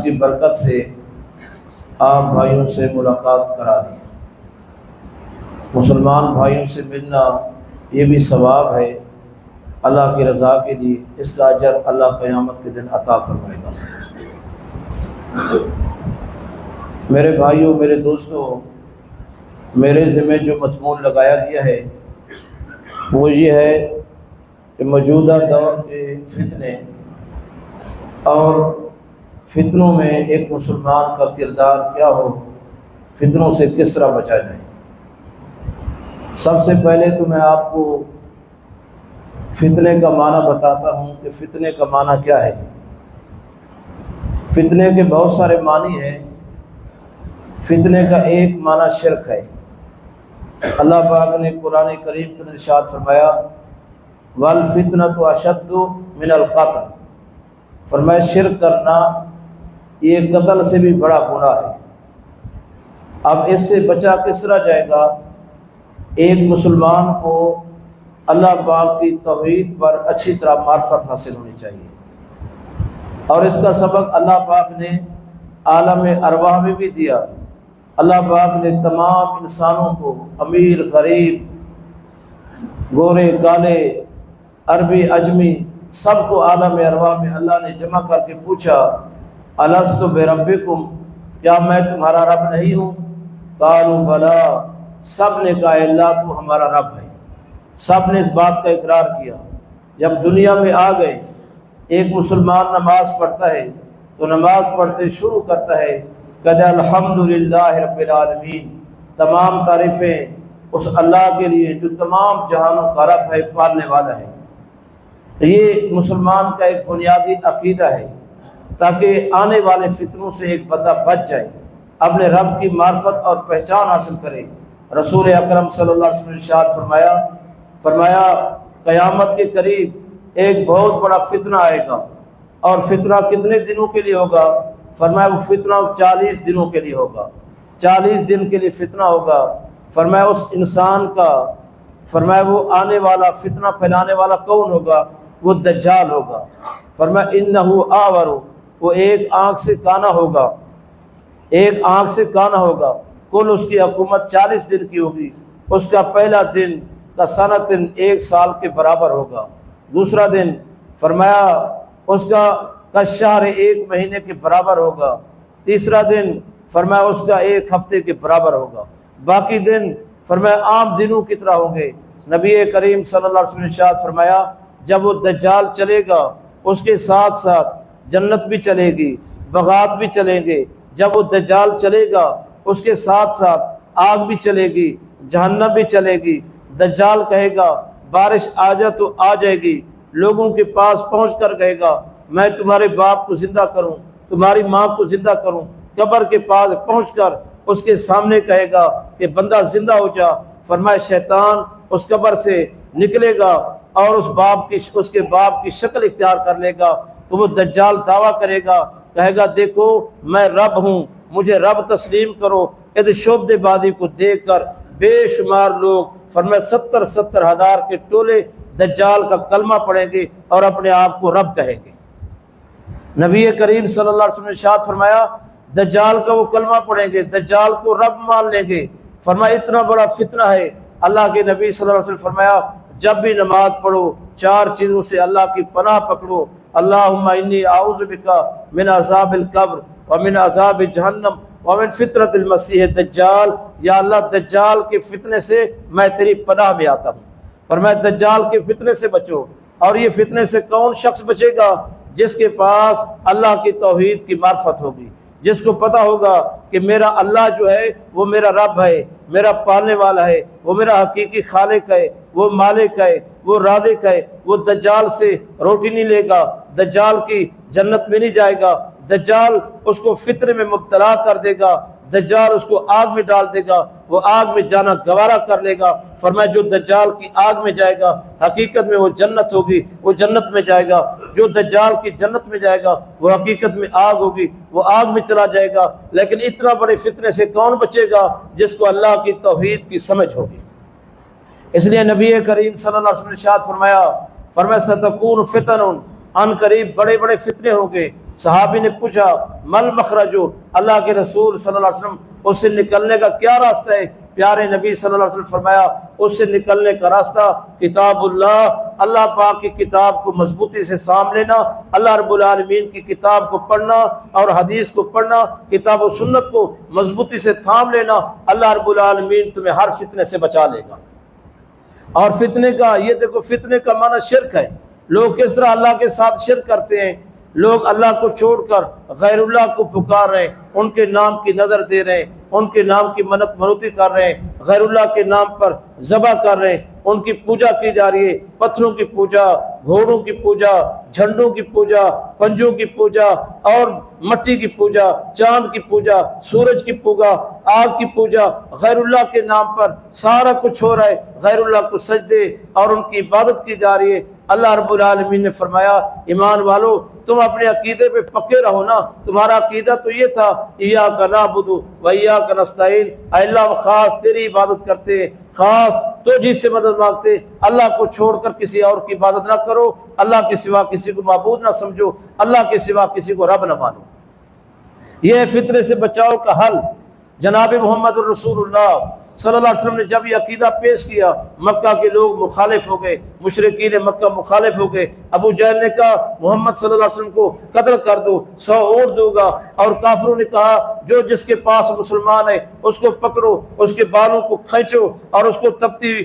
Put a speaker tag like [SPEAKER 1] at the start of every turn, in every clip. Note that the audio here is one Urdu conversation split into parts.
[SPEAKER 1] کی برکت سے آپ بھائیوں سے ملاقات کرا دی۔ مسلمان بھائیوں سے ملنا یہ بھی ثواب ہے اللہ کی رضا کے لیے، اس کا اجر اللہ قیامت کے دن عطا فرمائے گا۔ میرے بھائیوں، میرے دوستوں، میرے ذمہ جو مضمون لگایا گیا ہے وہ یہ ہے کہ موجودہ دور کے فتنے اور فتنوں میں ایک مسلمان کا کردار کیا ہو، فتنوں سے کس طرح بچا جائے۔ سب سے پہلے تو میں آپ کو فتنے کا معنی بتاتا ہوں کہ فتنے کا معنی کیا ہے۔ فتنے کے بہت سارے معنی ہیں۔ فتنے کا ایک معنی شرک ہے۔ اللہ پاک نے قرآن کریم کے ارشاد فرمایا وَالْفِتْنَةُ أَشَدُّ مِنَ الْقَتْلِ، فرمایا شرک کرنا یہ قتل سے بھی بڑا گناہ ہے۔ اب اس سے بچا کس طرح جائے گا؟ ایک مسلمان کو اللہ پاک کی توحید پر اچھی طرح معرفت حاصل ہونی چاہیے، اور اس کا سبق اللہ پاک نے عالم ارواح میں بھی دیا۔ اللہ پاک نے تمام انسانوں کو، امیر غریب، گورے کالے، عربی اجمی، سب کو عالم ارواح میں اللہ نے جمع کر کے پوچھا الست بربکم، کیا میں تمہارا رب نہیں ہوں؟ قالوا بلا، سب نے کہا اللہ تو ہمارا رب ہے۔ سب نے اس بات کا اقرار کیا۔ جب دنیا میں آ گئے، ایک مسلمان نماز پڑھتا ہے تو نماز پڑھتے شروع کرتا ہے کہ الحمدللہ رب العالمین، تمام تعریفیں اس اللہ کے لیے جو تمام جہانوں کا رب ہے، پالنے والا ہے۔ یہ مسلمان کا ایک بنیادی عقیدہ ہے، تاکہ آنے والے فتنوں سے ایک بندہ بچ جائے، اپنے رب کی معرفت اور پہچان حاصل کرے۔ رسول اکرم صلی اللہ علیہ وسلم نے ارشاد فرمایا قیامت کے قریب ایک بہت بڑا فتنہ آئے گا، اور فتنہ کتنے دنوں کے لیے ہوگا؟ فرمایا وہ فتنہ 40 دنوں کے لیے ہوگا، 40 دن کے لیے فتنہ ہوگا۔ فرمایا اس انسان کا، فرمایا وہ آنے والا فتنہ پھیلانے والا کون ہوگا؟ وہ دجال ہوگا۔ فرمایا انہو آور، وہ ایک آنکھ سے کانا ہوگا، ایک آنکھ سے کانا ہوگا۔ کل اس کی حکومت 40 دن کی ہوگی، اس کا پہلا دن کا سنتن 1 سال کے برابر ہوگا، دوسرا دن فرمایا اس کا شہر 1 مہینے کے برابر ہوگا، تیسرا دن فرمایا اس کا 1 ہفتے کے برابر ہوگا، باقی دن فرمایا عام دنوں کی طرح ہوں گے۔ نبی کریم صلی اللہ علیہ وسلم نے ارشاد فرمایا جب وہ دجال چلے گا اس کے ساتھ ساتھ جنت بھی چلے گی، بغات بھی چلیں گے۔ جب وہ دجال چلے گا اس کے ساتھ ساتھ آگ بھی چلے گی، جہنم بھی چلے گی۔ دجال کہے گا بارش آ جا تو آ جائے گی، لوگوں کے پاس پہنچ کر کہے گا میں تمہارے باپ کو زندہ کروں، تمہاری ماں کو زندہ کروں۔ قبر کے پاس پہنچ کر اس کے سامنے کہے گا کہ بندہ زندہ ہو جا۔ فرمایا شیطان اس قبر سے نکلے گا اور اس کے باپ کی شکل اختیار کر لے گا، تو وہ دجال دعویٰ کرے گا، کہے گا دیکھو میں رب ہوں، مجھے رب تسلیم کرو۔ اس شعبد بادی کو دیکھ کر بے شمار لوگ، فرمایا 70 ہزار کے ٹولے دجال کا کلمہ پڑھیں گے اور اپنے آپ کو رب کہیں گے۔ نبی کریم صلی اللہ علیہ وسلم نے ارشاد فرمایا دجال کا وہ کلمہ پڑھیں گے، دجال کو رب مان لیں گے۔ فرمایا اتنا بڑا فتنہ ہے۔ اللہ کے نبی صلی اللہ علیہ وسلم فرمایا جب بھی نماز پڑھو 4 چیزوں سے اللہ کی پناہ پکڑو، اللہم انی اعوذ بک من عذاب القبر ومن عذاب جہنم ومن فتنۃ المسیح الدجال، یا اللہ دجال کے فتنے سے میں تیری پناہ میں آتا ہوں۔ فرمایا دجال کے فتنے سے بچو۔ اور یہ فتنے سے کون شخص بچے گا؟ جس کے پاس اللہ کی توحید کی معرفت ہوگی، جس کو پتہ ہوگا کہ میرا اللہ جو ہے وہ میرا رب ہے، میرا پالنے والا ہے، وہ میرا حقیقی خالق ہے، وہ مالک ہے، وہ رازق ہے۔ وہ دجال سے روٹی نہیں لے گا، دجال کی جنت میں نہیں جائے گا، دجال اس کو فطرے میں مبتلا کر دے گا، دجال اس کو آگ میں ڈال دے گا، وہ آگ میں جانا گوارا کر لے گا۔ فرمایا جو دجال کی آگ میں جائے گا حقیقت میں وہ جنت ہوگی، وہ جنت میں جائے گا۔ جو دجال کی جنت میں جائے گا وہ حقیقت میں آگ ہوگی، وہ آگ میں چلا جائے گا۔ لیکن اتنا بڑے فتنے سے کون بچے گا؟ جس کو اللہ کی توحید کی سمجھ ہوگی۔ اس لیے نبی کریم صلی اللہ علیہ وسلم نے ارشاد فرمایا ستکون فتن، ان قریب بڑے بڑے فتنے ہوں گے۔ صحابی نے پوچھا مل مخرجو، اللہ کے رسول صلی اللہ علیہ وسلم اس سے نکلنے کا کیا راستہ ہے؟ پیارے نبی صلی اللہ علیہ وسلم فرمایا اس سے نکلنے کا راستہ کتاب اللہ، اللہ پاک کی کتاب کو مضبوطی سے سام لینا، اللہ رب العالمین کی کتاب کو پڑھنا اور حدیث کو پڑھنا، کتاب و سنت کو مضبوطی سے تھام لینا، اللہ رب العالمین تمہیں ہر فتنے سے بچا لے گا۔ اور فتنے کا یہ دیکھو، فتنے کا معنی شرک ہے۔ لوگ کس طرح اللہ کے ساتھ شرک کرتے ہیں، لوگ اللہ کو چھوڑ کر غیر اللہ کو پکار رہے ہیں، ان کے نام کی نظر دے رہے ہیں، ان کے نام کی منت منوتی کر رہے ہیں، غیر اللہ کے نام پر ذبح کر رہے ہیں، ان کی پوجا کی جا رہی ہے، پتھروں کی پوجا، گھوڑوں کی پوجا، جھنڈوں کی پوجا، پنجوں کی پوجا اور مٹی کی پوجا، چاند کی پوجا، سورج کی پوجا، آگ کی پوجا، غیر اللہ کے نام پر سارا کچھ ہو رہا ہے، غیر اللہ کو سجدے اور ان کی عبادت کی جا رہی ہے۔ اللہ رب العالمین نے فرمایا ایمان والو تم اپنے عقیدے پہ پکے رہو نا، تمہارا عقیدہ تو یہ تھا ایاک نعبد و ایاک نستعین، اے اللہ ہم خاص تیری عبادت کرتے ہیں، خاص تو جس سے مدد مانگتے، اللہ کو چھوڑ کر کسی اور کی عبادت نہ کرو، اللہ کے سوا کسی کو معبود نہ سمجھو، اللہ کے سوا کسی کو رب نہ مانو۔ یہ فتنے سے بچاؤ کا حل جناب محمد الرسول اللہ صلی اللہ علیہ وسلم نے جب یہ عقیدہ پیش کیا، مکہ کے لوگ مخالف ہو گئے، مشرکین مکہ مخالف ہو گئے۔ ابو جہل نے کہا محمد صلی اللہ علیہ وسلم کو قتل کر دو، 100 اونٹ دوں گا، اور کافروں نے کہا جو جس کے پاس مسلمان ہے اس کو پکڑو، اس کے بالوں کو کھینچو اور اس کو تپتے ہوئے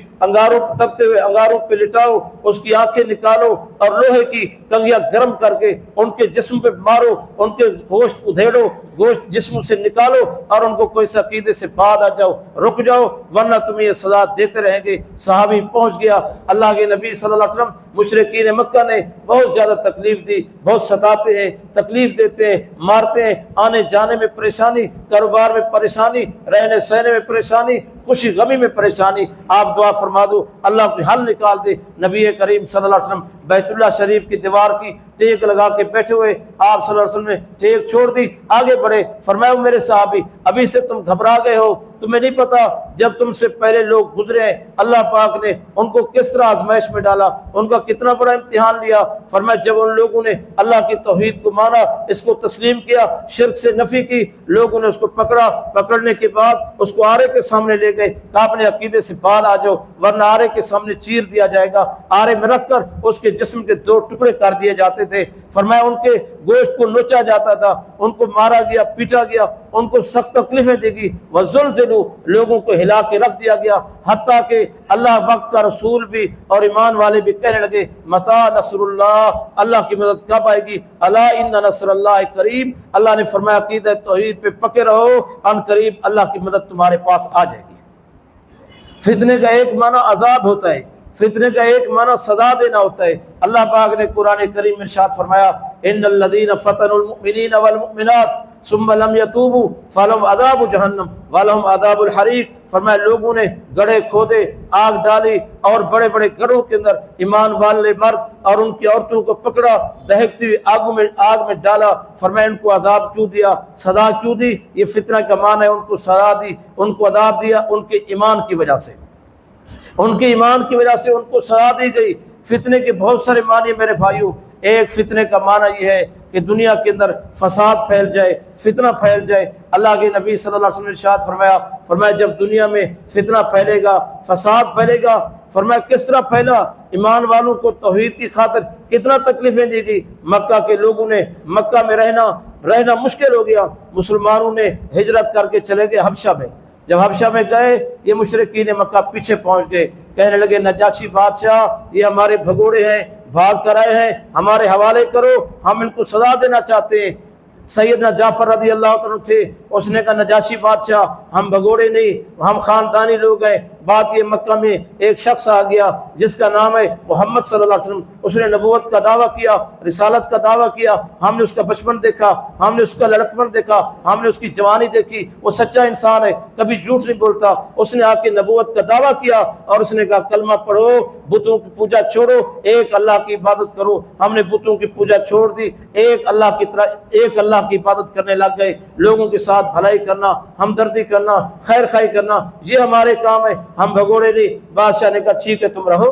[SPEAKER 1] انگاروں پہ لٹاؤ، اس کی آنکھیں نکالو اور لوہے کی کنگھیاں گرم کر کے ان کے جسم پہ مارو، ان کے گوشت ادھیڑو، گوشت جسم سے نکالو اور ان کو کوئی عقیدے سے بعد آ جاؤ، رک جاؤ ورنہ تمہیں یہ سزا دیتے رہیں گے۔ صحابی پہنچ گیا، اللہ کے نبی صلی اللہ علیہ وسلم مشرکین مکہ نے بہت زیادہ تکلیف دی، بہت ستاتے ہیں، تکلیف دیتے ہیں، مارتے ہیں، آنے جانے میں پریشانی، کاروبار میں پریشانی، رہنے سہنے میں پریشانی، خوشی غمی میں پریشانی۔ آپ دعا فرما دو اللہ کوئی حل نکال دے۔ نبی کریم صلی اللہ علیہ وسلم بیت اللہ شریف کی دیوار کی ٹیک لگا کے بیٹھے ہوئے، آپ صلی اللہ علیہ وسلم نے ٹیک چھوڑ دی، آگے بڑھے، فرمایا میرے صحابی ابھی سے تم گھبرا گئے ہو، تمہیں نہیں پتا جب تم سے پہلے لوگ گزرے ہیں اللہ پاک نے ان کو کس طرح آزمائش میں ڈالا، ان کا کتنا بڑا امتحان لیا۔ فرمایا جب ان لوگوں نے اللہ کی توحید کو مانا، اس کو تسلیم کیا، شرک سے نفی کی، لوگوں نے اس کو پکڑا، پکڑنے کے بعد اس کو آرے کے سامنے لے گئے، کہا اپنے عقیدے سے باہر آ جاؤ ورنہ آرے کے سامنے چیر دیا جائے گا۔ آرے میں رکھ کر اس کے جسم کے 2 ٹکڑے کر دیے جاتے تھے۔ فرمایا ان کے گوشت کو نوچا جاتا تھا، ان کو مارا گیا، پیٹا گیا، ان کو سخت تکلیفیں دی گئی، وزلزلوا، لوگوں کو ہلا کے رکھ دیا گیا، حتیٰ کہ اللہ وقت کا رسول بھی اور ایمان والے بھی کہنے لگے متى نصر اللہ، اللہ کی مدد کب آئے گی؟ الا ان نصر اللہ قریب، اللہ نے فرمایا عقیدہ توحید پہ پکے رہو، ان قریب اللہ کی مدد تمہارے پاس آ جائے گی۔ فتنے کا ایک معنی عذاب ہوتا ہے، فتنے کا ایک معنی سزا دینا ہوتا ہے۔ اللہ پاک نے قرآن کریم میں ارشاد فرمایا ان الذین فتنوا المؤمنین والمؤمنات ثم لم يتوبوا فلهم عذاب جہنم ولهم عذاب الحریق۔ فرمایا لوگوں نے گڑھے کھودے، آگ ڈالی اور بڑے بڑے گڑھوں کے اندر ایمان والے مرد اور ان کی عورتوں کو پکڑا، دہکتی ہوئی آگ میں ڈالا۔ فرمایا ان کو عذاب کیوں دیا، سزا کیوں دی؟ یہ فتنہ کا معنی ہے ان کو سزا دی، ان کو عذاب دیا ان کے ایمان کی وجہ سے، ان کے ایمان کی وجہ سے ان کو سزا دی گئی۔ فتنے کے بہت سارے معنی میرے بھائیوں، ایک فتنے کا معنی یہ ہے کہ دنیا کے اندر فساد پھیل جائے، فتنہ پھیل جائے۔ اللہ کے نبی صلی اللہ علیہ وسلم نے ارشاد فرمایا جب دنیا میں فتنہ پھیلے گا، فساد پھیلے گا، فرمایا کس طرح پھیلا؟ ایمان والوں کو توحید کی خاطر کتنا تکلیفیں دی گئی۔ مکہ کے لوگوں نے مکہ میں رہنا مشکل ہو گیا، مسلمانوں نے ہجرت کر کے چلے گئے حبشہ میں۔ جب حبشہ میں گئے یہ مشرکین مکہ پیچھے پہنچ گئے، کہنے لگے نجاشی بادشاہ یہ ہمارے بھگوڑے ہیں، بھاگ کر آئے ہیں، ہمارے حوالے کرو، ہم ان کو سزا دینا چاہتے ہیں۔ سیدنا جعفر رضی اللہ عنہ تھے، اس نے کہا نجاشی بادشاہ ہم بھگوڑے نہیں، ہم خاندانی لوگ ہیں۔ بات یہ مکہ میں ایک شخص آ گیا جس کا نام ہے محمد صلی اللہ علیہ وسلم، اس نے نبوت کا دعویٰ کیا، رسالت کا دعویٰ کیا، ہم نے اس کا بچپن دیکھا، ہم نے اس کا لڑکپن دیکھا، ہم نے اس کی جوانی دیکھی، وہ سچا انسان ہے، کبھی جھوٹ نہیں بولتا۔ اس نے آ کے نبوت کا دعویٰ کیا اور اس نے کہا کلمہ پڑھو، بتوں کی پوجا چھوڑو، ایک اللہ کی عبادت کرو۔ ہم نے بتوں کی پوجا چھوڑ دی، ایک اللہ کی عبادت کرنے لگ گئے، لوگوں کے ساتھ بھلائی کرنا، ہمدردی کرنا، خیر خواہی کرنا، یہ ہمارے کام ہے، ہم بھگوڑے نہیں۔ بادشاہ نے کہا ٹھیک ہے تم رہو۔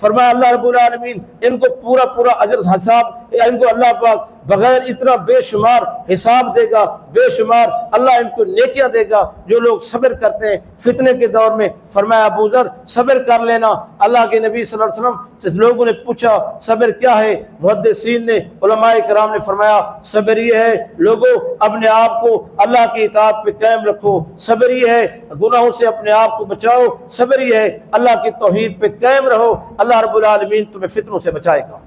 [SPEAKER 1] فرمایا اللہ رب العالمین ان کو پورا پورا اجر حساب ان کو اللہ پاک بغیر اتنا بے شمار حساب دے گا، بے شمار اللہ ان کو نیکیاں دے گا جو لوگ صبر کرتے ہیں فتنے کے دور میں۔ فرمایا ابو ذر صبر کر لینا۔ اللہ کے نبی صلی اللہ علیہ وسلم سے لوگوں نے پوچھا صبر کیا ہے؟ محدثین نے، علماء کرام نے فرمایا صبر یہ ہے لوگوں اپنے آپ کو اللہ کی اطاعت پہ قائم رکھو، صبر یہ ہے گناہوں سے اپنے آپ کو بچاؤ، صبر یہ ہے اللہ کی توحید پہ قائم رہو، اللہ رب العالمین تمہیں فتنوں سے بچائے گا۔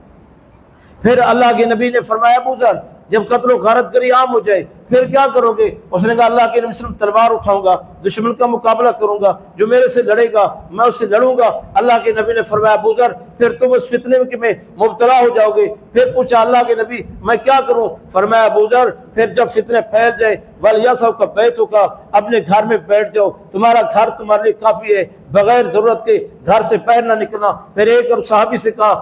[SPEAKER 1] پھر اللہ کے نبی نے فرمایا ابو ذر جب قتل و غارت گری عام ہو جائے پھر کیا کرو گے؟ اس نے کہا اللہ کے نبی صلی اللہ علیہ وسلم تلوار اٹھاؤں گا، دشمن کا مقابلہ کروں گا، جو میرے سے لڑے گا میں اس سے لڑوں گا۔ اللہ کے نبی نے فرمایا ابو ذر پھر تم اس فتنے میں مبتلا ہو جاؤ گے۔ پھر پوچھا اللہ کے نبی میں کیا کروں؟ فرمایا ابو ذر پھر جب فتنے پھیل جائے وَلْيَسَوْكَ بَيْتُكَ اپنے گھر میں بیٹھ جاؤ، تمہارا گھر تمہارے لیے کافی ہے، بغیر ضرورت کے گھر سے باہر نہ نکلنا۔ پھر ایک اور صحابی سے کہا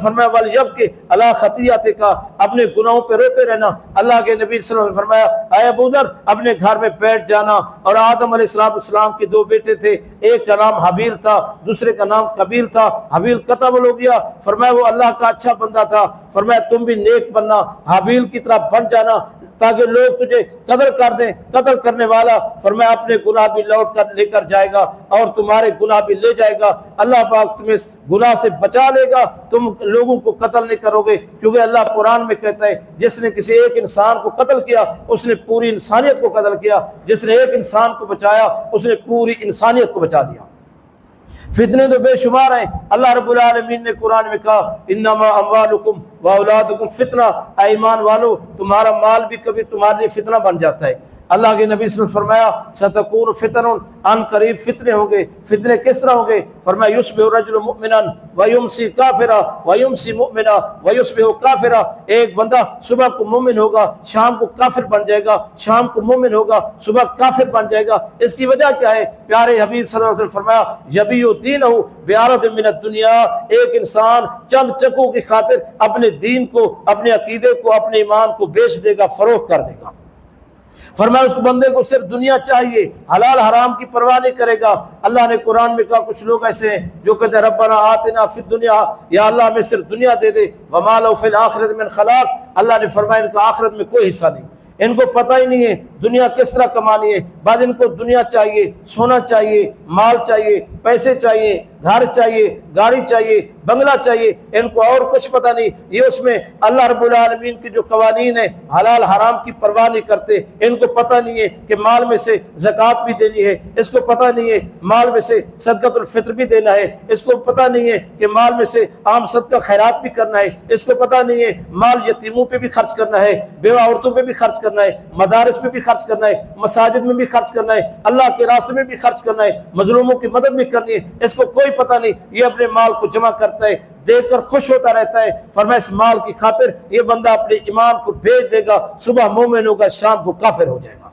[SPEAKER 1] فرمایا وَلْيَبْكِ عَلَىٰ خَطِيئَتِكَ اپنے گناہوں پہ روتے رہنا۔ اللہ کے نبی صلی اللہ علیہ وسلم نے فرمایا اے ابو ذر اپنے گھر میں بیٹھ جانا۔ اور آدم علیہ السلام کے دو بیٹے تھے، ایک کا نام حابیل تھا دوسرے کا نام قابیل تھا۔ حابیل قتل ہو گیا، فرمایا وہ اللہ کا اچھا بندہ تھا، فرمایا تم بھی نیک بننا، حابیل کی طرح بن جانا تاکہ لوگ تجھے قدر کر دیں۔ قتل کرنے والا فرمایا اپنے گناہ بھی لوٹ کر لے کر جائے گا اور تمہارے گناہ بھی لے جائے گا، اللہ پاک تمہیں اس گناہ سے بچا لے گا، تم لوگوں کو قتل نہیں کرو گے، کیونکہ اللہ قرآن میں کہتا ہے جس نے کسی ایک انسان کو قتل کیا اس نے پوری انسانیت کو قتل کیا، جس نے ایک انسان کو بچایا اس نے پوری انسانیت کو بچا لیا۔ فتنے تو بے شمار ہیں، اللہ رب العالمین نے قرآن میں کہا انما اموالکم واولادکم فتنہ، اے ایمان والو تمہارا مال بھی کبھی تمہارے لیے فتنہ بن جاتا ہے۔ اللہ کے نبی صلی اللہ علیہ وسلم فرمایا ستکون فتن ان قریب فتنے ہوں گے۔ فتنے کس طرح ہوں گے؟ فرمایا یصبح الرجل مؤمنا ویمسی کافرا ویمسی مؤمنا ویصبح کافرا، ایک بندہ صبح کو مومن ہوگا شام کو کافر بن جائے گا، شام کو مومن ہوگا صبح کافر بن جائے گا۔ اس کی وجہ کیا ہے؟ پیارے حبیب صلی اللہ علیہ وسلم فرمایا یبیع دینہ بعرض من الدنیا، ایک انسان چند چکوں کی خاطر اپنے دین کو، اپنے عقیدے کو، اپنے ایمان کو بیچ دے گا، فروخت کر دے گا۔ فرمایا اس بندے کو صرف دنیا چاہیے، حلال حرام کی پرواہ نہیں کرے گا۔ اللہ نے قرآن میں کہا کچھ لوگ ایسے ہیں جو کہتے ہیں ربنا آتنا فی الدنیا، یا اللہ ہمیں صرف دنیا دے دے، وما لہ فی الآخرۃ من خلاق، اللہ نے فرمایا ان کا آخرت میں کوئی حصہ نہیں، ان کو پتہ ہی نہیں ہے دنیا کس طرح کمانی ہے۔ بعد ان کو دنیا چاہیے، سونا چاہیے، مال چاہیے، پیسے چاہیے، گھر چاہیے، گاڑی چاہیے، بنگلہ چاہیے، ان کو اور کچھ پتہ نہیں۔ یہ اس میں اللہ رب العالمین کے جو قوانین ہیں حلال حرام کی پرواہ نہیں کرتے۔ ان کو پتہ نہیں ہے کہ مال میں سے زکوٰۃ بھی دینی ہے، اس کو پتہ نہیں ہے مال میں سے صدقۃ الفطر بھی دینا ہے، اس کو پتہ نہیں ہے کہ مال میں سے عام صدقہ خیرات بھی کرنا ہے، اس کو پتہ نہیں ہے مال یتیموں پہ بھی خرچ کرنا ہے، بیوہ عورتوں پہ بھی خرچ کرنا ہے، مدارس میں بھی خرچ کرنا ہے، مساجد میں بھی خرچ کرنا ہے، اللہ کے راستے میں بھی خرچ کرنا ہے، مظلوموں کی مدد بھی کرنی ہے۔ اس کو کوئی پتہ نہیں، یہ اپنے مال کو جمع کرتا ہے، دیکھ کر خوش ہوتا رہتا ہے۔ فرمایا اس مال کی خاطر یہ بندہ اپنے ایمان کو بھیج دے گا، صبح مومن ہوگا شام کو کافر ہو جائے گا۔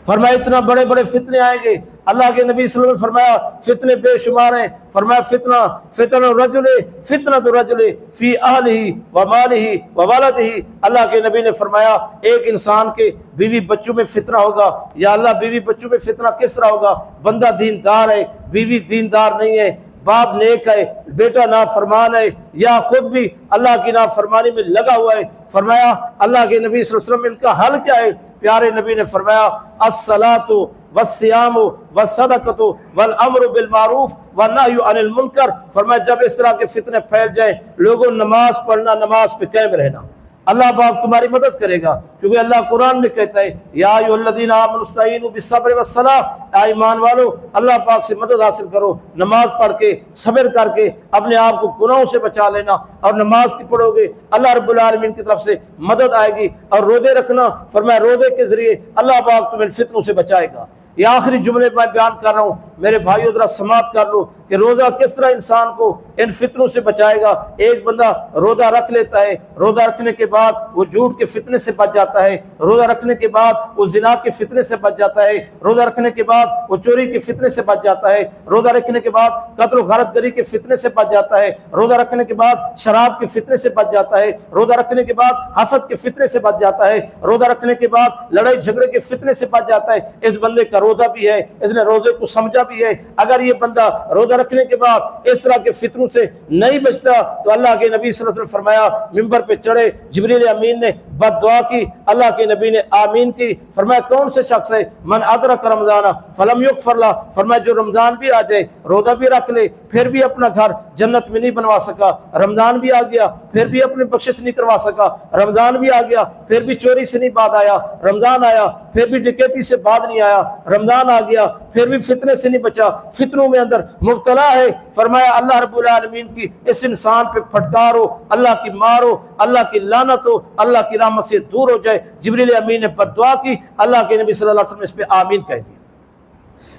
[SPEAKER 1] فرمایا اتنا بڑے بڑے فتنے آئیں گے۔ اللہ کے نبی صلی اللہ علیہ وسلم نے فرمایا فتنے بے شمار ہیں۔ فرمایا فتنہ الرجل فتنۃ الرجل فی اہلہ و مالہ و ولدہ، اللہ کے نبی نے فرمایا ایک انسان کے بیوی بچوں میں فتنہ ہوگا۔ یا اللہ بیوی بچوں میں فتنہ کس طرح ہوگا؟ بندہ دیندار ہے، بیوی دیندار نہیں ہے، باپ نیک ہے، بیٹا نافرمان ہے، یا خود بھی اللہ کی نافرمانی میں لگا ہوا ہے۔ فرمایا اللہ کے نبی صلی اللہ علیہ وسلم ان کا حل کیا ہے؟ پیارے نبی نے فرمایا الصلاۃ والصیام والصدقۃ والامر بالمعروف والنہی عن المنکر۔ فرمایا جب اس طرح کے فتنے پھیل جائیں لوگوں نماز پڑھنا، نماز پہ قائم رہنا، اللہ پاک تمہاری مدد کرے گا، کیونکہ اللہ قرآن میں کہتا ہے یا ایھا الذین آمنوا استعینوا بالصبر والصلاۃ، اے ایمان والو اللہ پاک سے مدد حاصل کرو، نماز پڑھ کے صبر کر کے اپنے آپ کو گناہوں سے بچا لینا، اور نماز کی پڑھو گے اللہ رب العالمین کی طرف سے مدد آئے گی۔ اور روزے رکھنا، فرمایا روزے کے ذریعے اللہ پاک تمہیں فتنوں سے بچائے گا۔ یہ آخری جملے میں بیان کر رہا ہوں، میرے بھائیو ذرا سماعت کر لو کہ روزہ کس طرح انسان کو ان فتنوں سے بچائے گا۔ ایک بندہ روزہ رکھ لیتا ہے، روزہ رکھنے کے بعد وہ جھوٹ کے فتنے سے بچ جاتا ہے، روزہ رکھنے کے بعد وہ زنا کے فتنے سے بچ جاتا ہے، روزہ رکھنے کے بعد وہ چوری کے فتنے سے بچ جاتا ہے، روزہ رکھنے کے بعد قتل و غارت گری کے فتنے سے بچ جاتا ہے، روزہ رکھنے کے بعد شراب کے فتنے سے بچ جاتا ہے، روزہ رکھنے کے بعد حسد کے فتنے سے بچ جاتا ہے، روزہ رکھنے کے بعد لڑائی جھگڑے کے فتنے سے بچ جاتا ہے۔ اس بندے کا روزہ بھی ہے، اس نے روزے کو سمجھا بھی ہے اگر یہ بندہ روزہ رکھنے کے بعد اس طرح کے فتنوں سے نہیں بچتا تو اللہ کے نبی صلی اللہ علیہ وسلم فرمایا ممبر پہ چڑھے، جبریل امین نے بد دعا کی، اللہ کے نبی نے آمین کی، فرمایا کون سے شخص ہے من ادرک رمضان فلم یغفر لہ، فرمایا جو رمضان بھی آ جائے روزہ بھی رکھ لے پھر بھی اپنا گھر جنت میں نہیں بنوا سکا، رمضان بھی آ گیا پھر بھی اپنے بخشش نہیں کروا سکا، رمضان بھی آ گیا پھر بھی چوری سے نہیں بعد آیا، رمضان آیا پھر بھی ڈکیتی سے بعد نہیں آیا، رمضان آ گیا پھر بھی فتنے سے نہیں بچا، فتنوں میں اندر مبتلا ہے، فرمایا اللہ رب العالمین کی اس انسان پہ پھٹکار ہو، اللہ کی مار ہو، اللہ کی لعنت ہو، اللہ کی رحمت سے دور ہو جائے۔ جبریل امین نے بد دعا کی، اللہ کے نبی صلی اللہ علیہ وسلم نے اس پہ آمین کہہ دیا۔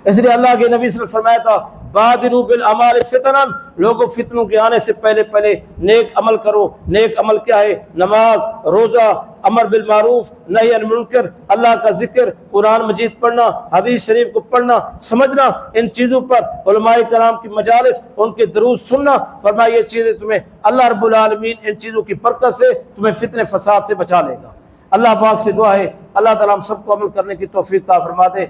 [SPEAKER 1] اس لیے اللہ کے نبی صلی اللہ علیہ وسلم فرمایا تھا بادروا بالاعمال فتنا، لوگوں فتنوں کے آنے سے پہلے پہلے نیک عمل کرو۔ نیک عمل کیا ہے؟ نماز، روزہ، امر بالمعروف، نہی عن المنکر، اللہ کا ذکر، قرآن مجید پڑھنا، حدیث شریف کو پڑھنا، سمجھنا، ان چیزوں پر علماء کرام کی مجالس، ان کے دروس سننا۔ فرمایا یہ چیزیں تمہیں اللہ رب العالمین ان چیزوں کی برکت سے تمہیں فتنے فساد سے بچا لے گا۔ اللہ پاک سے دعا ہے اللہ تعالیٰ ہم سب کو عمل کرنے کی توفیق عطا فرما دے۔